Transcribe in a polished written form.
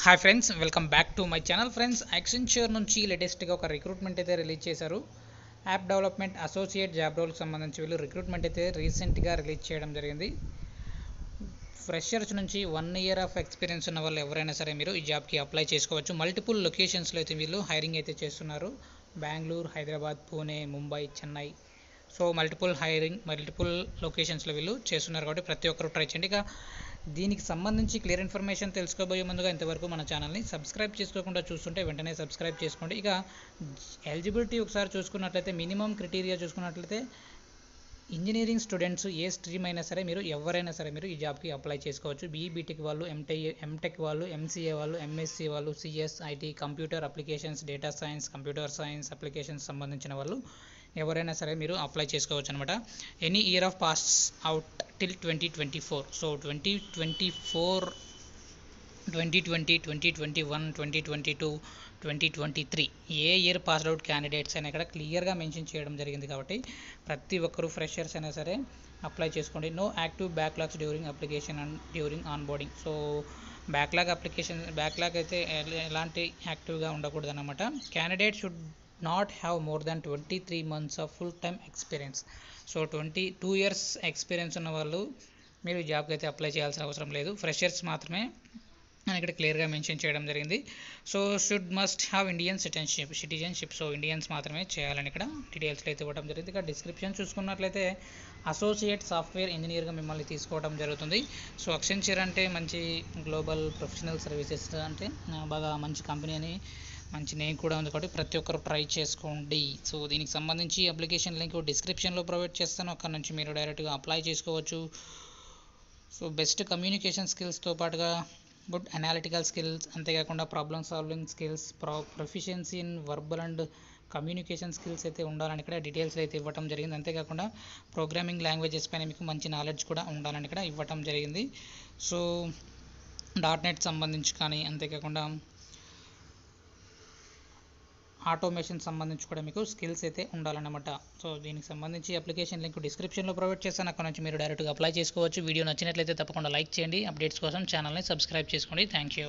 Hi friends, welcome back to my channel. Friends, Accenture నుంచి లేటెస్ట్గా ఒక రిక్రూట్మెంట్ అయితే రిలీజ్ చేశారు. యాప్ డెవలప్మెంట్ అసోసియేట్ జాబ్ రోల్కి సంబంధించి వీళ్ళు రిక్రూట్మెంట్ అయితే రీసెంట్గా రిలీజ్ చేయడం జరిగింది. ఫ్రెషర్స్ నుంచి 1 ఇయర్ ఆఫ్ ఎక్స్పీరియన్స్ ఉన్న వాళ్ళు ఎవరైనా సరే మీరు ఈ జాబ్కి అప్లై చేసుకోవచ్చు. మల్టిపుల్ లొకేషన్స్లో అయితే వీళ్ళు హైరింగ్ అయితే చేస్తున్నారు. బెంగళూరు, హైదరాబాద్, పూణే, ముంబై, చెన్నై. సో మల్టిపుల్ లొకేషన్స్లో వీళ్ళు చేస్తున్నారు కాబట్టి ప్రతి ఒక్కరు ట్రై చేయండి. ఇక దీనికి సంబంధించి క్లియర్ ఇన్ఫర్మేషన్ తెలుసుకోబోయే ముందుగా ఇంతవరకు మన ఛానల్ని సబ్స్క్రైబ్ చేసుకోకుండా చూస్తుంటే వెంటనే సబ్స్క్రైబ్ చేసుకోండి. ఇక ఎలిజిబిలిటీ ఒకసారి చూసుకున్నట్లయితే మినిమం క్రైటీరియా చూసుకున్నట్లయితే ఇంజనీరింగ్ స్టూడెంట్స్ ఏ స్ట్రీమ్ అయినా సరే మీరు ఎవరైనా సరే మీరు ఈ జాబ్కి అప్లై చేసుకోవచ్చు. బీటెక్ వాళ్ళు, ఎంటెక్ వాళ్ళు, ఎంసీఏ వాళ్ళు, ఎంఎస్సీ వాళ్ళు, CS, IT, computer applications, data science, computer science applications సంబంధించిన వాళ్ళు ఎవరైనా సరే మీరు అప్లై చేసుకోవచ్చు అనమాట. Any year of pass out till 2024. So 2024, 2020, 2021, 2022, 2023 A year passed out candidates అయినా ఇక్కడ క్లియర్గా మెన్షన్ చేయడం జరిగింది కాబట్టి ప్రతి ఒక్కరు ఫ్రెషర్స్ అయినా సరే అప్లై చేసుకోండి. No active backlogs during application and during onboarding. So backlog అయితే ఎలాంటి యాక్టివ్గా ఉండకూడదు అనమాట. Candidate should not have more than 23 months of full time experience. So 22 years experience ఉన్న వాళ్ళు మీరు ఈ జాబ్కి అయితే అప్లై చేయాల్సిన అవసరం లేదు. ఫ్రెషర్స్ మాత్రమే అని ఇక్కడ క్లియర్గా మెన్షన్ చేయడం జరిగింది. So must have Indian citizenship. So Indians మాత్రమే చేయాలని ఇక్కడ డీటెయిల్స్లో అయితే ఇవ్వడం జరిగింది. ఇక్కడ డిస్క్రిప్షన్ చూసుకున్నట్లయితే అసోసియేట్ సాఫ్ట్వేర్ ఇంజనీర్గా మిమ్మల్ని తీసుకోవడం జరుగుతుంది. సో యాక్సెంచర్ అంటే మంచి గ్లోబల్ ప్రొఫెషనల్ సర్వీసెస్ అంటే బాగా మంచి కంపెనీ అని మంచి నేమ్ కూడా ఉంది కాబట్టి ప్రతి ఒక్కరు ట్రై చేసుకోండి. సో దీనికి సంబంధించి అప్లికేషన్ లింక్ డిస్క్రిప్షన్లో ప్రొవైడ్ చేస్తాను. అక్కడ నుంచి మీరు డైరెక్ట్గా అప్లై చేసుకోవచ్చు. సో బెస్ట్ కమ్యూనికేషన్ స్కిల్స్తో పాటుగా గుడ్ అనాలిటికల్ స్కిల్స్, అంతేకాకుండా problem solving skills, proficiency in verbal and communication skills అయితే ఉండాలని ఇక్కడ డీటెయిల్స్ అయితే ఇవ్వడం జరిగింది. అంతేకాకుండా ప్రోగ్రామింగ్ లాంగ్వేజెస్ పైన మీకు మంచి నాలెడ్జ్ కూడా ఉండాలని ఇక్కడ ఇవ్వడం జరిగింది. సో .NET సంబంధించి కానీ, అంతేకాకుండా ఆటోమేషన్ సంబంధించి కూడా మీకు స్కిల్స్ అయితే ఉండాలన్నమాట. సో దీనికి సంబంధించి అప్లికేషన్ లింక్ డిస్క్రిప్షన్లో ప్రొవైడ్ చేస్తాను. అక్కడ నుంచి మీరు డైరెక్ట్గా అప్లై చేసుకోవచ్చు. వీడియో నచ్చినట్లయితే తప్పకుండా లైక్ చేయండి. అప్డేట్స్ కోసం ఛానల్ని సబ్స్క్రైబ్ చేసుకోండి. Thank you.